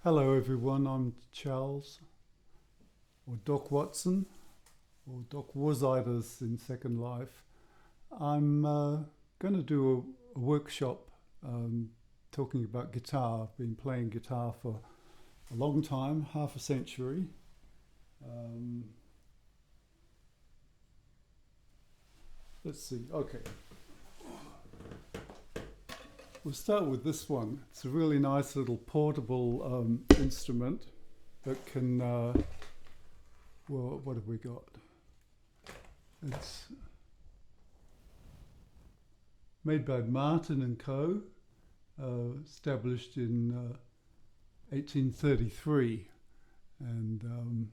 Hello everyone, I'm Charles, or Doc Watson, or Doc Warsiders in Second Life. I'm going to do a workshop talking about guitar. I've been playing guitar for a long time, half a century. Let's see, okay. We'll start with this one. It's a really nice little portable instrument that can, well, what have we got? It's made by Martin and Co., established in 1833, and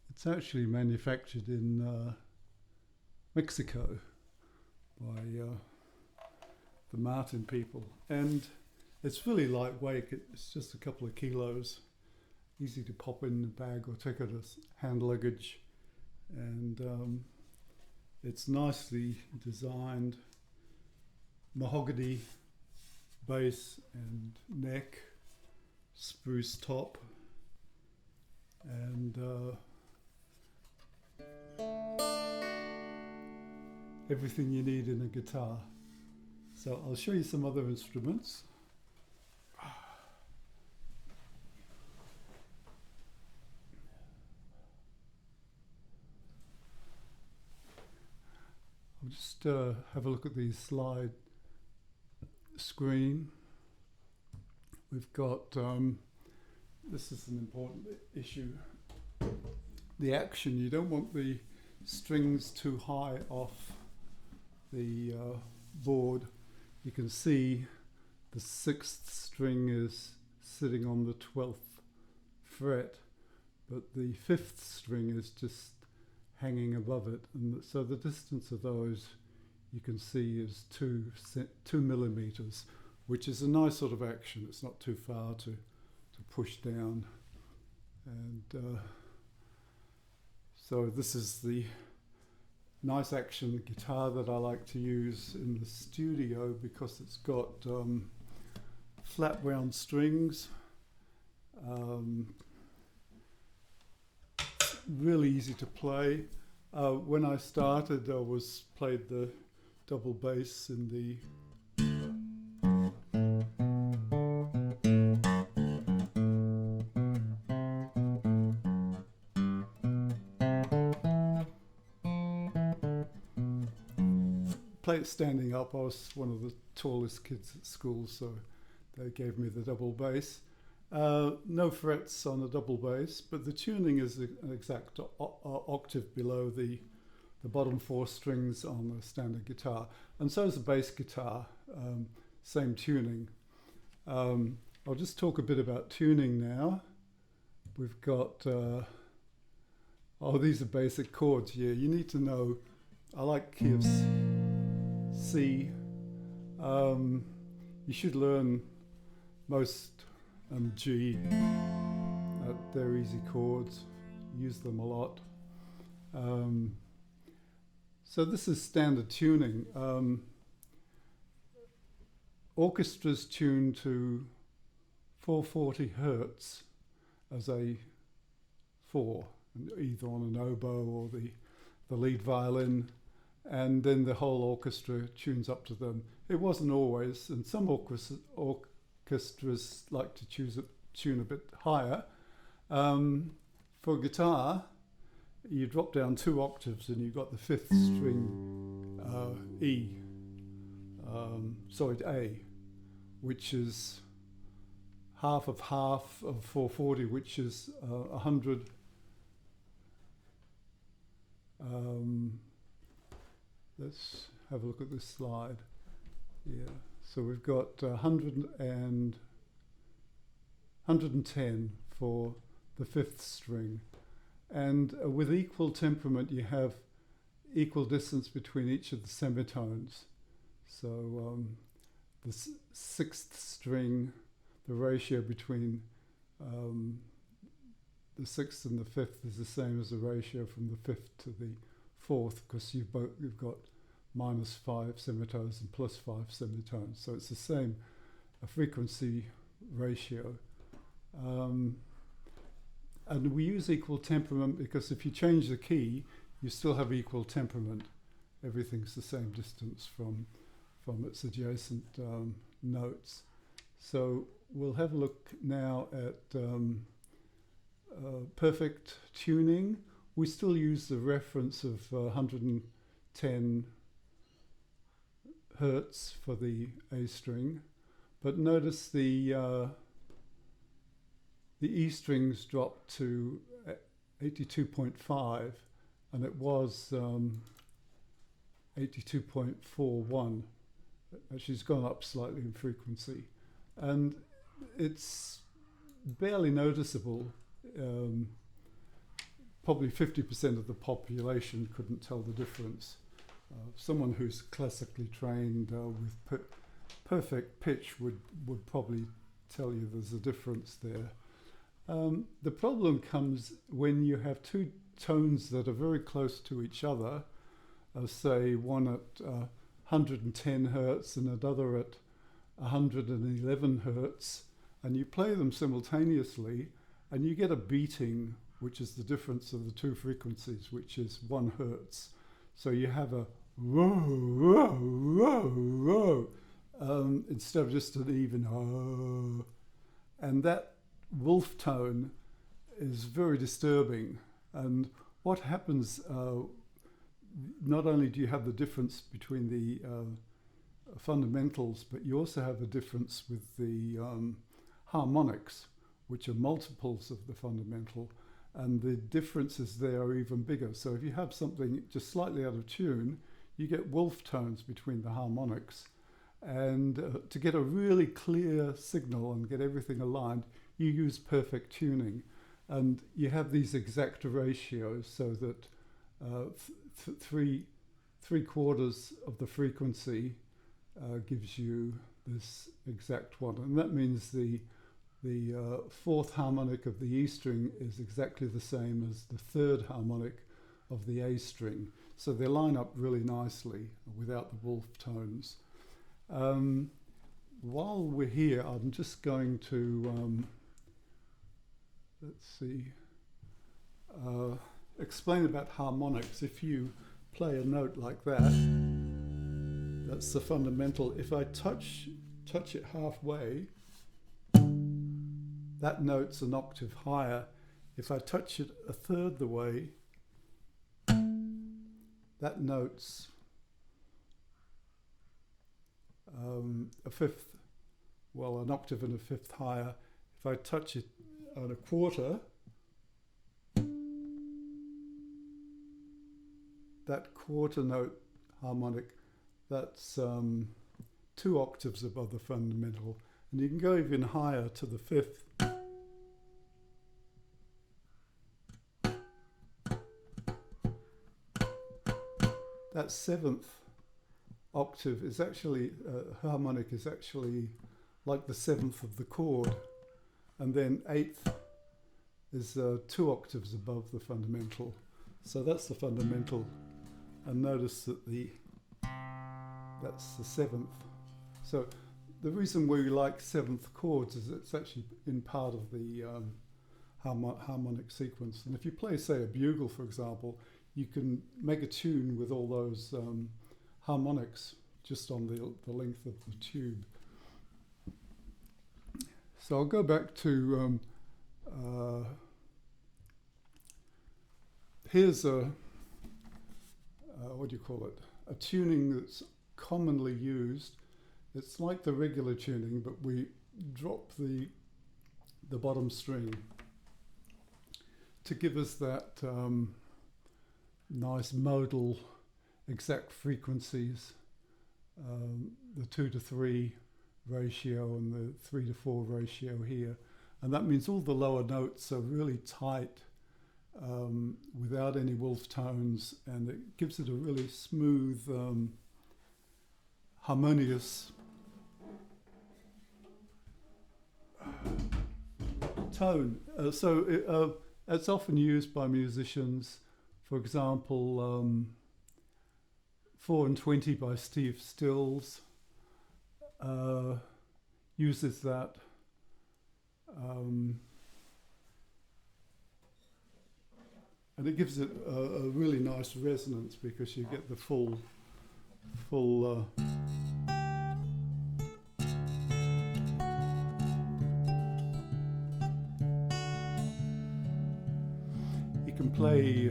it's actually manufactured in Mexico by the Martin people, and it's really lightweight. It's just a couple of kilos, easy to pop in the bag or take it as hand luggage, and it's nicely designed, mahogany base and neck, spruce top, and everything you need in a guitar. So I'll show you some other instruments. I'll just have a look at the slide screen. We've got, this is an important issue, the action. You don't want the strings too high off the board. You can see the 6th string is sitting on the 12th fret, but the 5th string is just hanging above it, and so the distance of those you can see is 2 millimeters, which is a nice sort of action. It's not too far to push down, and so this is the nice action guitar that I like to use in the studio because it's got flat round strings, really easy to play. When I started, I played the double bass in the play it standing up. I was one of the tallest kids at school, so they gave me the double bass. No frets on a double bass, but the tuning is an exact octave below the bottom 4 strings on a standard guitar, and so is the bass guitar, same tuning. I'll just talk a bit about tuning now. We've got, oh, these are basic chords here. You need to know, I like key of C. You should learn most G. They're easy chords, use them a lot. So this is standard tuning. Orchestras tune to 440 hertz as a 4, either on an oboe or the lead violin, and then the whole orchestra tunes up to them. It wasn't always, and some orchestras like to tune a bit higher. For guitar, you drop down 2 octaves and you've got the 5th string A, which is half of 440, which is 100. let's have a look at this slide. Yeah, so we've got 110 for the fifth string. And with equal temperament, you have equal distance between each of the semitones. So the sixth string, the ratio between the sixth and the fifth is the same as the ratio from the fifth to the fourth, because you've got -5 semitones and +5 semitones. So it's the same frequency ratio. And we use equal temperament because if you change the key, you still have equal temperament. Everything's the same distance from its adjacent notes. So we'll have a look now at perfect tuning. We still use the reference of 110 hertz for the A string, but notice the E strings dropped to 82.5, and it was 82.41. Actually, it's gone up slightly in frequency, and it's barely noticeable. Probably 50% of the population couldn't tell the difference. Someone who's classically trained with perfect pitch would probably tell you there's a difference there. The problem comes when you have two tones that are very close to each other, say one at 110 hertz and another at 111 hertz, and you play them simultaneously, and you get a beating, which is the difference of the two frequencies, which is 1 hertz. So you have a whoa, whoa, whoa, whoa, instead of just an even oh. And that wolf tone is very disturbing. And what happens, not only do you have the difference between the fundamentals, but you also have a difference with the harmonics, which are multiples of the fundamental, and the differences there are even bigger. So if you have something just slightly out of tune, you get wolf tones between the harmonics. And to get a really clear signal and get everything aligned, you use perfect tuning. And you have these exact ratios so that 3/4 of the frequency gives you this exact one. And that means the fourth harmonic of the E string is exactly the same as the third harmonic of the A string. So they line up really nicely without the wolf tones. While we're here, I'm just going to, let's see, explain about harmonics. If you play a note like that, that's the fundamental. If I touch it halfway, that note's an octave higher. If I touch it a third the way, that note's a fifth, well, an octave and a fifth higher. If I touch it on a quarter, that quarter note harmonic, that's 2 octaves above the fundamental. And you can go even higher to the fifth. That seventh octave is actually, harmonic is actually like the seventh of the chord. And then eighth is 2 octaves above the fundamental. So that's the fundamental. And notice that that's the seventh. So the reason we like seventh chords is it's actually in part of the harmonic sequence. And if you play, say, a bugle, for example, you can make a tune with all those harmonics just on the length of the tube. So I'll go back to, here's a, what do you call it? A tuning that's commonly used. It's like the regular tuning, but we drop the bottom string to give us that nice modal exact frequencies, the 2-to-3 ratio and the 3-to-4 ratio here. And that means all the lower notes are really tight, without any wolf tones, and it gives it a really smooth, harmonious tone. It's often used by musicians. For example, 4 and 20 by Steve Stills uses that. And it gives it a really nice resonance because you get the full you can play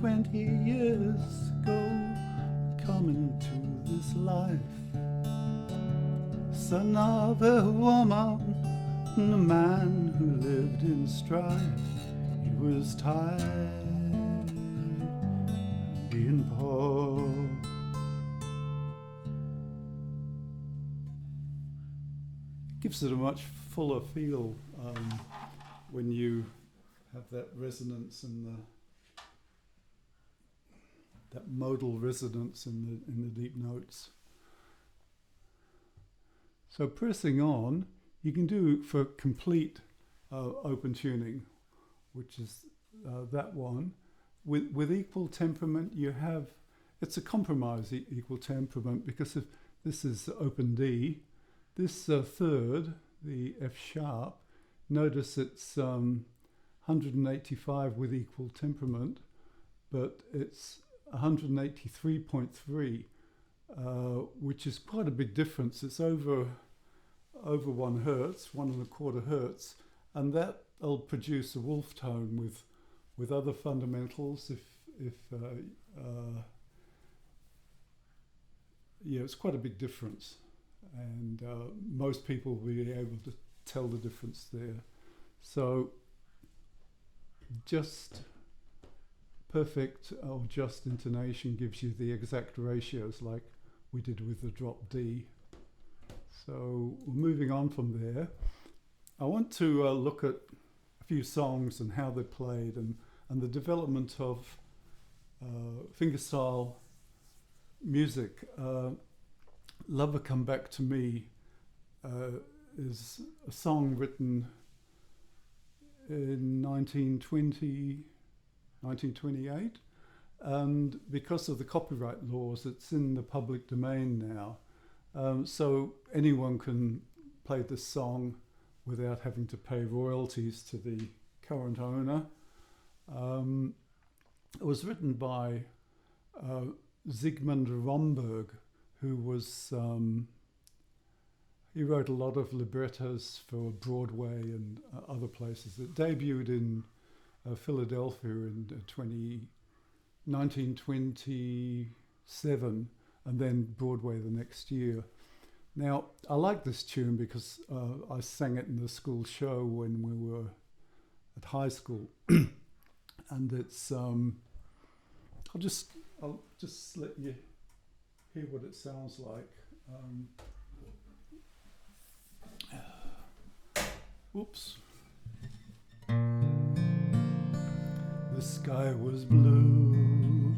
20 years ago, coming to this life, son of a woman and a man who lived in strife. He was tired of being poor. It gives it a much fuller feel when you have that resonance and that modal resonance in the deep notes. So pressing on, you can do for complete open tuning, which is that one. With equal temperament, you have, it's a compromise equal temperament, because if this is open D, this third, the F sharp, notice it's 185 with equal temperament, but it's 183.3, which is quite a big difference. It's over 1 hertz, 1.25 hertz, and that'll produce a wolf tone with other fundamentals. It's quite a big difference, and most people will be able to tell the difference there. So just perfect or just intonation gives you the exact ratios like we did with the drop D. So moving on from there, I want to look at a few songs and how they're played and the development of fingerstyle music. Lover Come Back to Me is a song written in 1928, and because of the copyright laws, it's in the public domain now. So anyone can play this song without having to pay royalties to the current owner. It was written by Zygmunt Romberg, who was he wrote a lot of librettos for Broadway and other places. It debuted in Philadelphia in 1927, and then Broadway the next year. Now, I like this tune because I sang it in the school show when we were at high school, and it's I'll just let you hear what it sounds like. Whoops. The sky was blue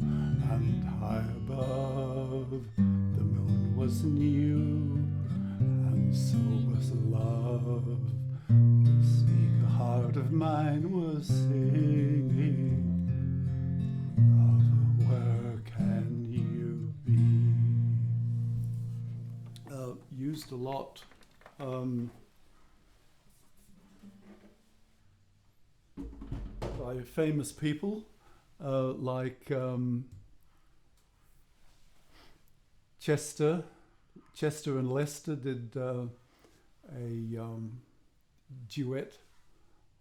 and high above, the moon was new and so was love. This eager heart of mine was singing, lover, where can you be? Used a lot. By famous people like Chester and Lester did a duet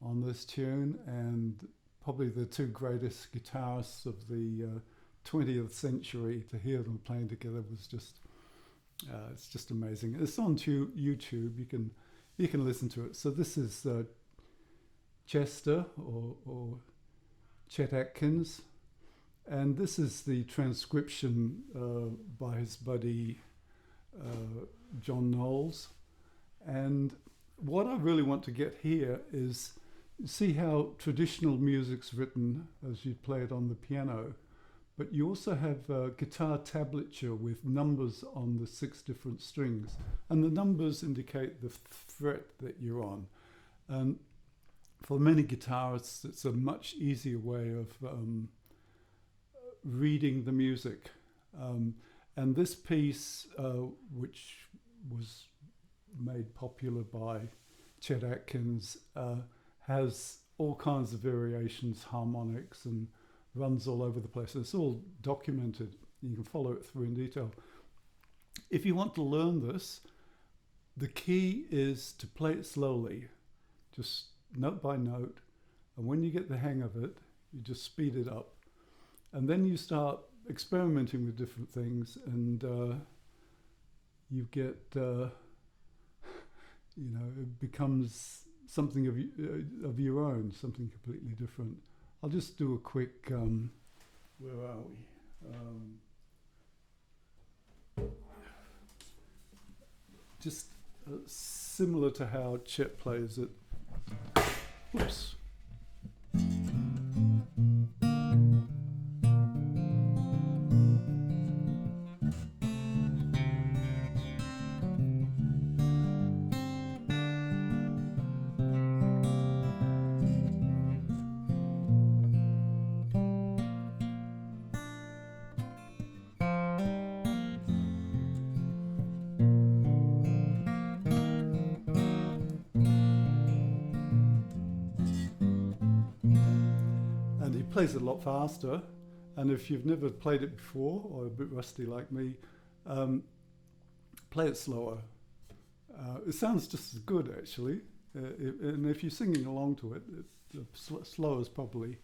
on this tune, and probably the two greatest guitarists of the 20th century. To hear them playing together was just it's just amazing. It's on YouTube. You can listen to it. So this is Chester or Chet Atkins, and this is the transcription by his buddy John Knowles. And what I really want to get here is see how traditional music's written as you play it on the piano, but you also have guitar tablature with numbers on the 6 different strings, and the numbers indicate the fret that you're on. And for many guitarists, it's a much easier way of reading the music. And this piece, which was made popular by Chet Atkins, has all kinds of variations, harmonics, and runs all over the place. It's all documented. You can follow it through in detail. If you want to learn this, the key is to play it slowly, just note by note. And when you get the hang of it, you just speed it up. And then you start experimenting with different things, and you get, it becomes something of your own, something completely different. I'll just do a quick, where are we? Just similar to how Chet plays it. Oops. Plays it a lot faster, and if you've never played it before or a bit rusty like me, play it slower. It sounds just as good, actually, and if you're singing along to it, slow is probably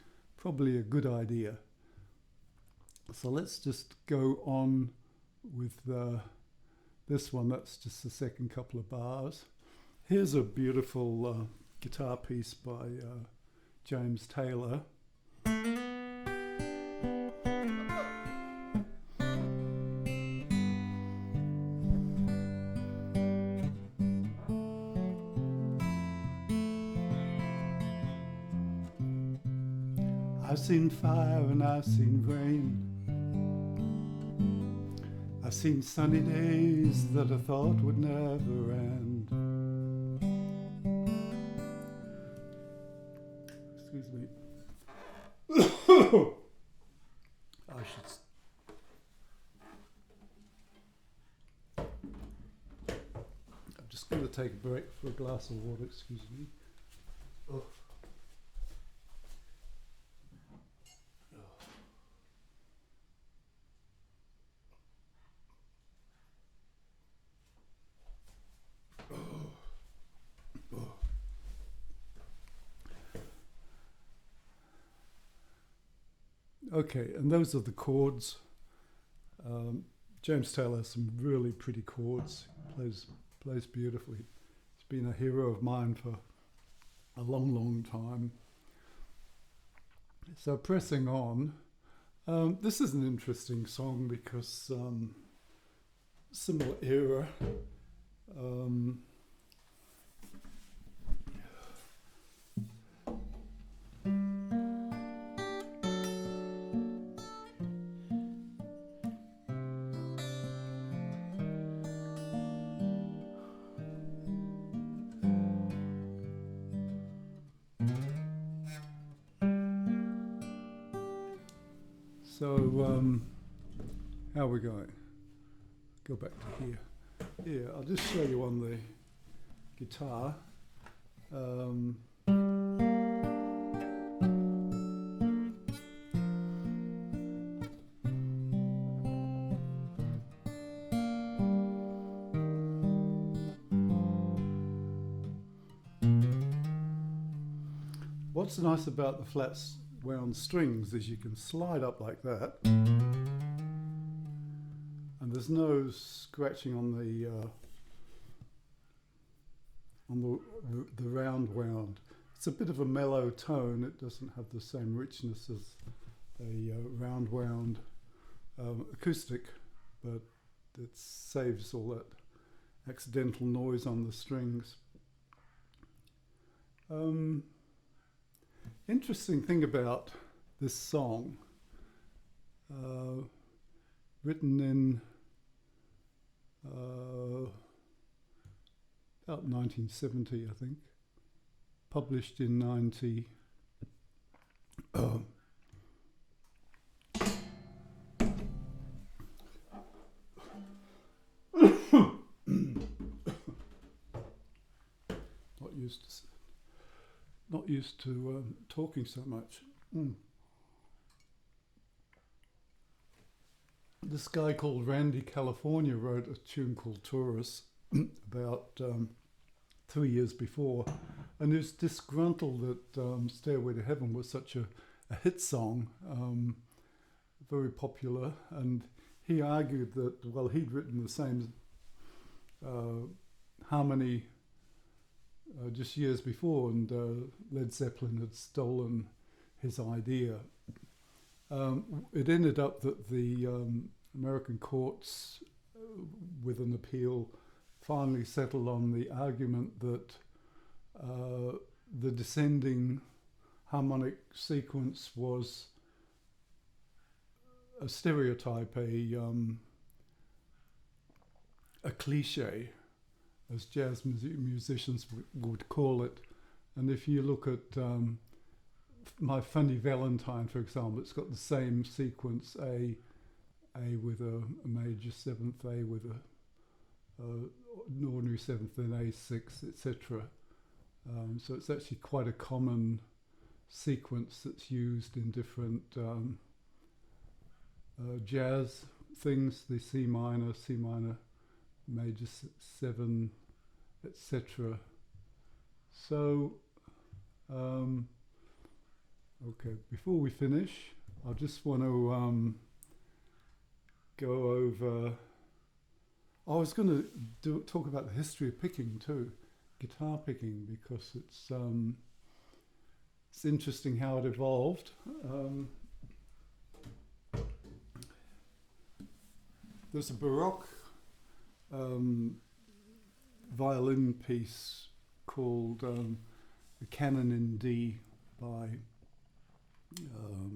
a good idea. So let's just go on with this one. That's just the second couple of bars. Here's a beautiful guitar piece by James Taylor. I've seen fire and I've seen rain. I've seen sunny days that I thought would never end. Excuse me. I should. I'm just going to take a break for a glass of water. Excuse me. Oh. Okay, and those are the chords. James Taylor has some really pretty chords. Plays beautifully. He's been a hero of mine for a long, long time. So pressing on, this is an interesting song because similar era. So, how are we going? Go back to here. Yeah, I'll just show you on the guitar. What's nice about the flat wound strings is you can slide up like that, and there's no scratching on the round wound. It's a bit of a mellow tone. It doesn't have the same richness as a round wound acoustic, but it saves all that accidental noise on the strings. Interesting thing about this song, written in about 1970, I think, published in 90. Not used to talking so much. This guy called Randy California wrote a tune called Taurus about 3 years before, and he was disgruntled that Stairway to Heaven was such a hit song, very popular, and he argued that, well, he'd written the same harmony just years before, and Led Zeppelin had stolen his idea. It ended up that the American courts, with an appeal, finally settled on the argument that the descending harmonic sequence was a stereotype, a cliche, as jazz musicians would call it. And if you look at My Funny Valentine, for example, it's got the same sequence, A with a major seventh, A with an ordinary seventh, then A6, etc. So it's actually quite a common sequence that's used in different jazz things, the C minor, major 7, etc. So, okay, before we finish, I just want to go over. I was going to talk about the history of picking too, guitar picking, because it's interesting how it evolved. There's a Baroque violin piece called the Canon in D by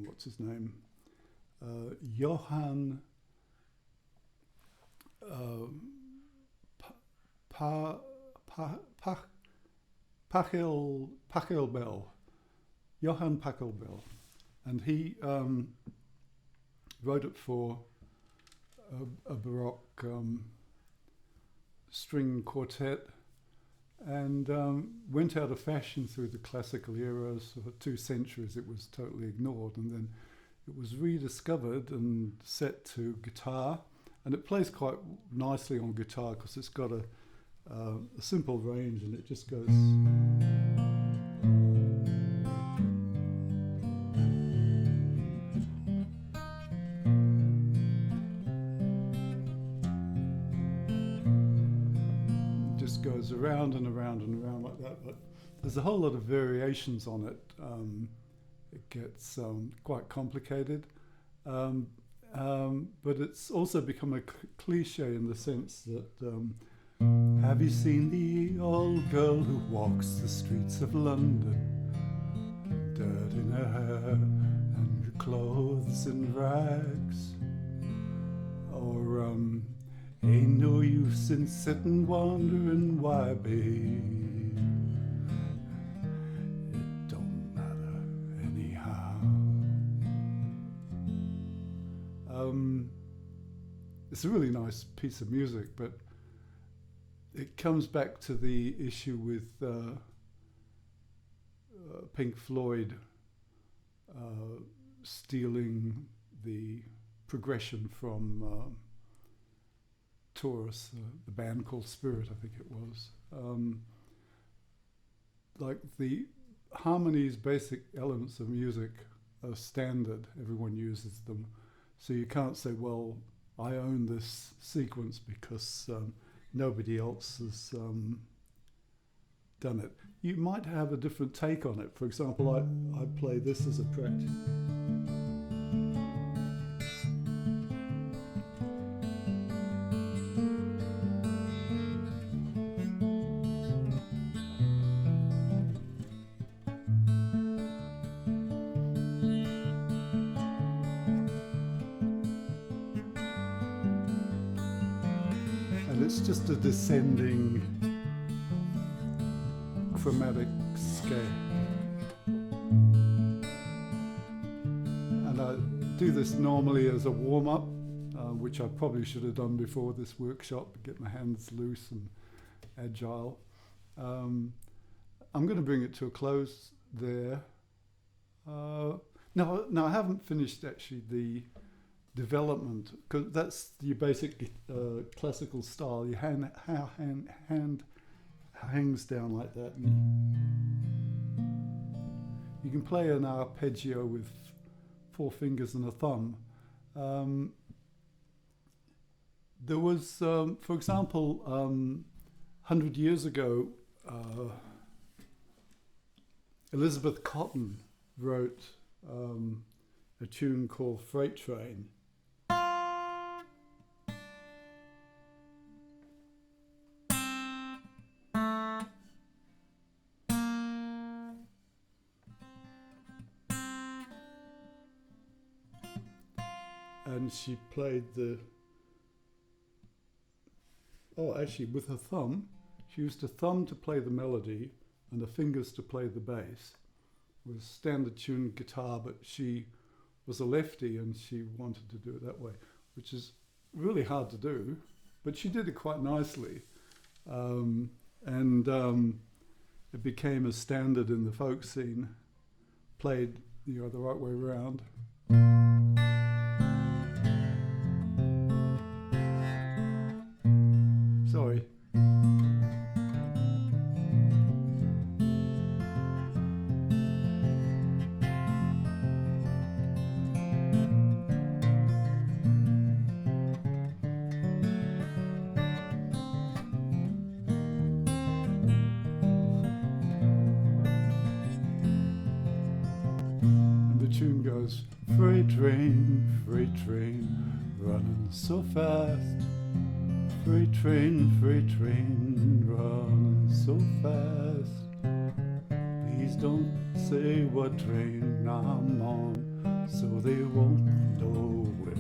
what's his name, Johann Pachelbel, Johann Pachelbel, and he wrote it for a Baroque string quartet, and went out of fashion through the classical era. So for 2 centuries it was totally ignored, and then it was rediscovered and set to guitar, and it plays quite nicely on guitar because it's got a simple range, and it just goes. Goes around and around and around like that, but there's a whole lot of variations on it. It gets quite complicated, but it's also become a cliche in the sense that have you seen the old girl who walks the streets of London, dirt in her hair and her clothes in rags? Or ain't no use in sitting wondering why, babe. It don't matter anyhow. It's a really nice piece of music, but it comes back to the issue with Pink Floyd stealing the progression from Taurus, the band called Spirit, I think it was. Like the harmonies, basic elements of music are standard. Everyone uses them. So you can't say, well, I own this sequence because nobody else has done it. You might have a different take on it. For example, I play this as a practice. It's just a descending chromatic scale. And I do this normally as a warm-up, which I probably should have done before this workshop, get my hands loose and agile. I'm going to bring it to a close there. No, I haven't finished actually the development, because that's your basic classical style. Your hand hangs down like that, and you can play an arpeggio with 4 fingers and a thumb. There was, for example, 100 years ago, Elizabeth Cotten wrote a tune called Freight Train. And she played actually with her thumb. She used a thumb to play the melody and the fingers to play the bass. It was standard tuned guitar, but she was a lefty and she wanted to do it that way, which is really hard to do, but she did it quite nicely. It became a standard in the folk scene, played the right way around. Sorry. And the tune goes, freight train, running so fast. Freight train, running so fast. Please don't say what train I'm on, so they won't know where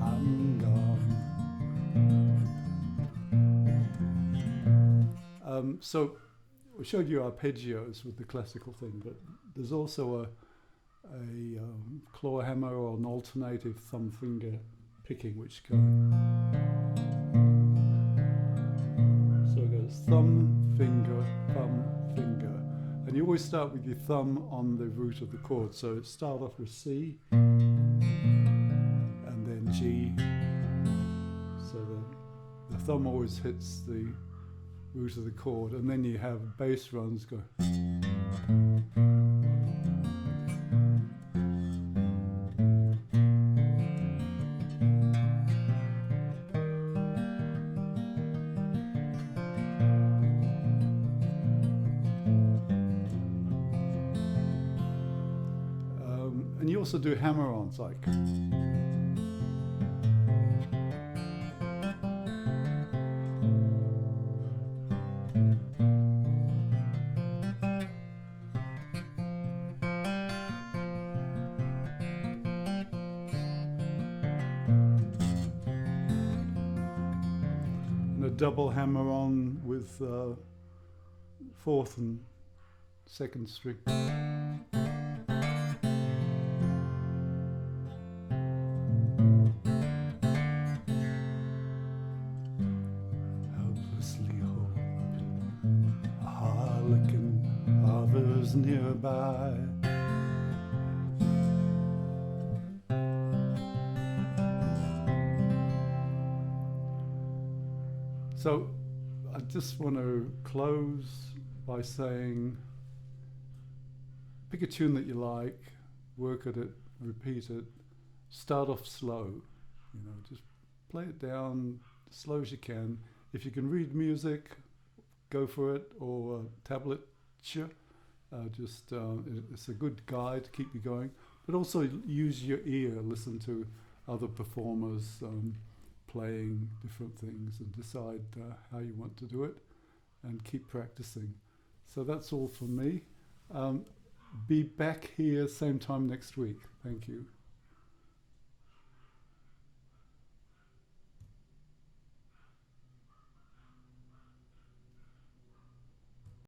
I'm gone. So we showed you arpeggios with the classical thing, but there's also a claw hammer or an alternative thumb finger picking, which goes. So it goes thumb, finger, and you always start with your thumb on the root of the chord. So it start off with C, and then G. So the thumb always hits the root of the chord, and then you have bass runs go. And you also do hammer-ons, like. And a double hammer-on with 4th and 2nd string. Nearby. So I just want to close by saying pick a tune that you like, work at it, repeat it, start off slow, just play it down as slow as you can. If you can read music, go for it, or tablature. It's a good guide to keep you going. But also use your ear, listen to other performers playing different things and decide how you want to do it and keep practicing. So that's all from me. Be back here same time next week. Thank you.